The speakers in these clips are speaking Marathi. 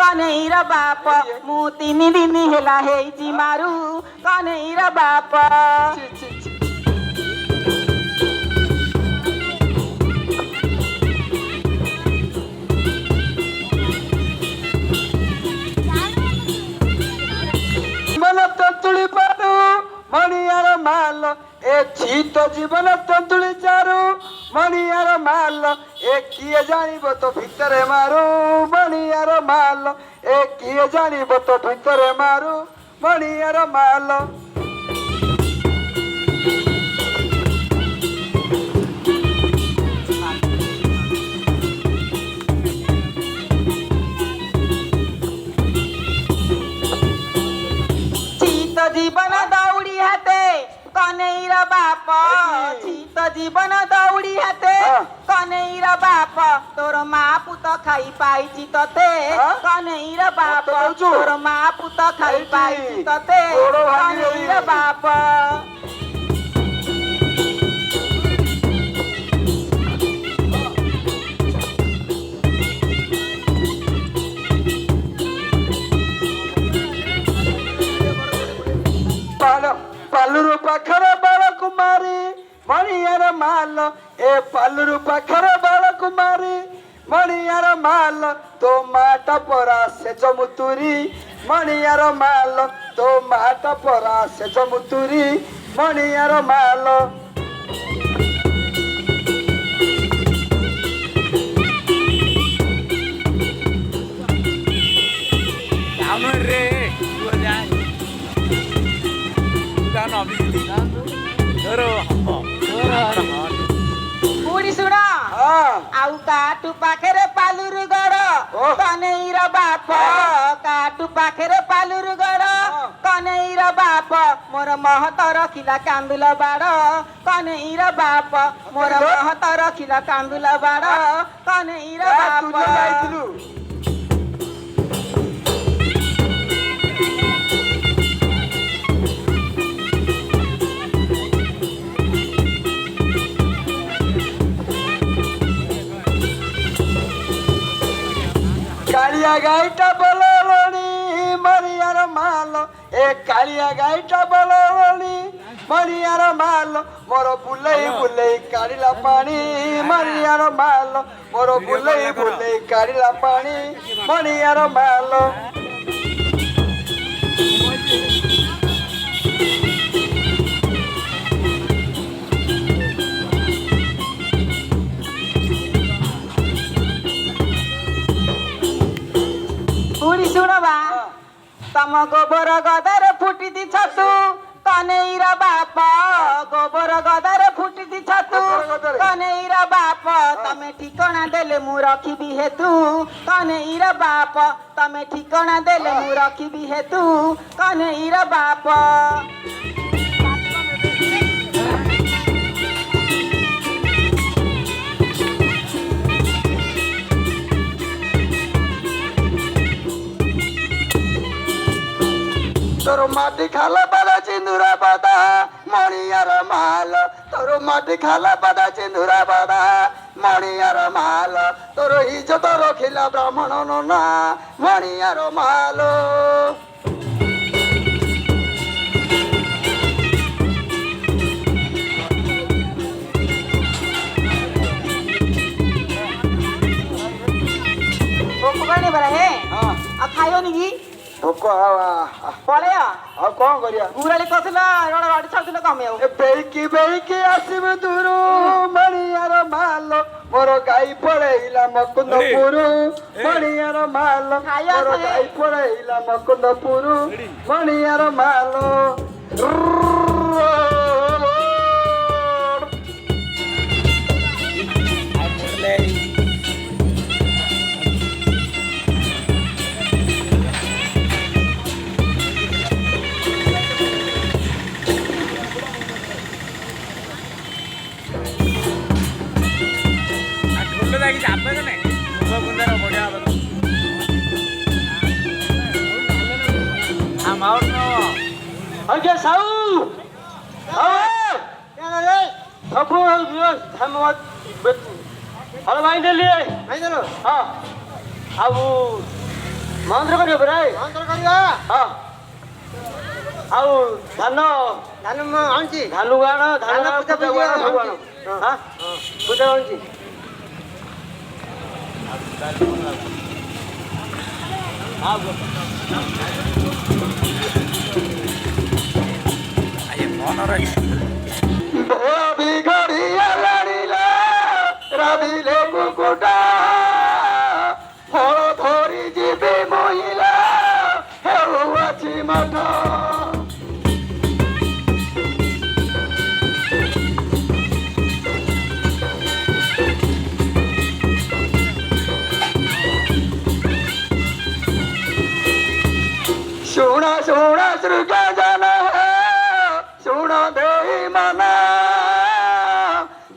कन्हैर बाप मु 3 दिन हेला हेइची मारू कन्हैर बाप तंतुली पारू मणियार माल ए शीत जीवन तंतुली चारू मणियार माल ए किए जानिब तो भितरे मारू मणियार माल ए किए जानिब तो भितरे मारू मणियार माल जीवन दौड़ी हाते कन्हैर बाप शीत जीवन दौड़ी हाते कन्हैर बाप तोर माँ पुत खाई पाइची तते कन्हैर बाप तोर माँ पुत खाई पाइची तते कन्हैर बाप पालुरु पाखर बाल कुमारी मणियार माल ए पालुरु पाखर बाल कुमारी मणियार माल तो माटा परा से जमुतुरी मणियार माल तो माटा परा से जमुतुरी मणियार माल बुढ़ी सुन आउ काटू पाखे पालुरु गड़ कन्हैर बाप काटू पाखे पालुरु गड़ कन्हैर बाप मोर महत रखिला कांदुल बाड़ कन्हैर बाप मोर महत रखिला कांदुल बाड़ कन्हैर बाप कालिया गाईटा बोलवणी मणियार माल ए कालिया गाईटा बोलवणी मणियार माल मोर बुलई बुलई काढ़िला पानी मणियार माल मोर बुलई बुलई काढ़िला पानी मणियार माल बुढ़ी सुनबा तम गोबर गदर फुटी छतु कन्हैर बाप गोबर गदर फुटी छतु कन्हैर बाप तमे ठिकଣା देले मु रखिबी हेतु कन्हैर बाप तमे ठिकଣା देले मु रखिबी हेतु कन्हैर बाप तोर माटी खाला बड़ा चिंदूरा बदा मणियार माल तोर माटी खाला बड़ा चिंदूरा बदा मणियार माल तोर इज्जत रखिला ब्राह्मण नना मणियार माल खायो नी भोक पळया कौन करिया गुराली कसला एवढा गाडी छावतील कमी आउ बेकी बेकी आसिब दूरू मणियार माल मोर गाई पळेइला मकुंदपुर मणियार माल मोर गाई पळेइला मकुंदपुर मणियार माल अरे साऊ क्या रे सबको हम अरे भाई ले लिए भाई चलो हाँ अब ମନ୍ତ୍ର କରିବ ପରା ମନ୍ତ୍ର କରିବା ହଁ ଆଉ ଧାନ ଧାନ ମୁଁ ଆଣୁଛି ଧାନ ଆଣ ଧାନ ଧାନ ପୂଜା ପୂଜା ଆଣ ସବୁ ଆଣ ହଁ। ହଁ ପୂଜା ଆଣୁଛି ରାବିଲେ କୁକୁଟା ଫଳ ଧରି ଯିବି ମହିଳା ହେଉଅଛି ମଠ ଶୁଣ ଶୁଣ ଶୃଗ ଜନ ଶୁଣ ଦେଇ ମନ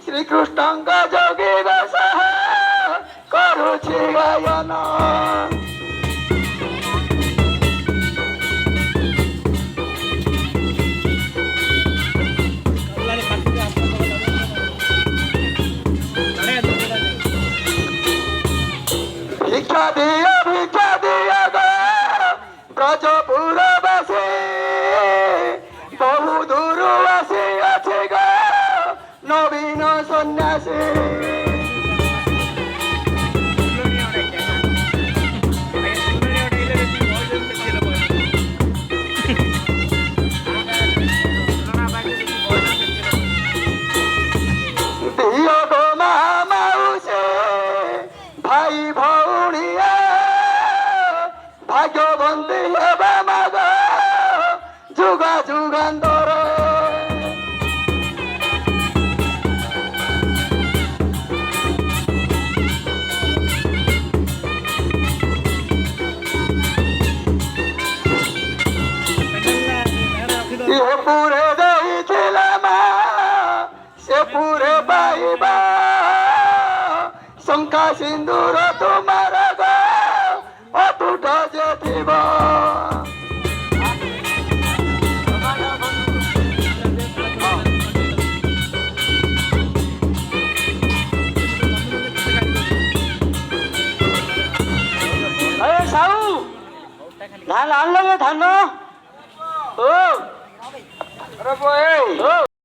ଶ୍ରୀକୃଷ୍ଣଙ୍କ ଯୋଗୀ ବେଶ କରୁଛି ଗାୟନ ଭିକ୍ଷା ଦିଅ ଗো ବ୍ରଜପୁରବାସୀ ବହୁ ଦୂର ଆସି ଅଛି ଗো ନବୀନ ସନ୍ନ୍ୟାସୀ ଦିଅ ଗো ମା ମାଉସୀ ଭାଇ ଭଉଣୀଆ ଭାଗ୍ୟବନ୍ତୀ ହେବା ମାଗ ଯୁଗ ଯୁଗାନ୍ତର ଏ ପୁରେ ଦେଇଥିଲା ମା ସେ ପୁରେ ପାଇବା ଶଙ୍ଖା ସିନ୍ଦୁର ତୁମାର ଗା ଅତୁଟ ଯେ ଥିବ ଏ ସାହୁ ଧାନ ଆଣିଲ ଧାନ ଓ अरे बोल ଓ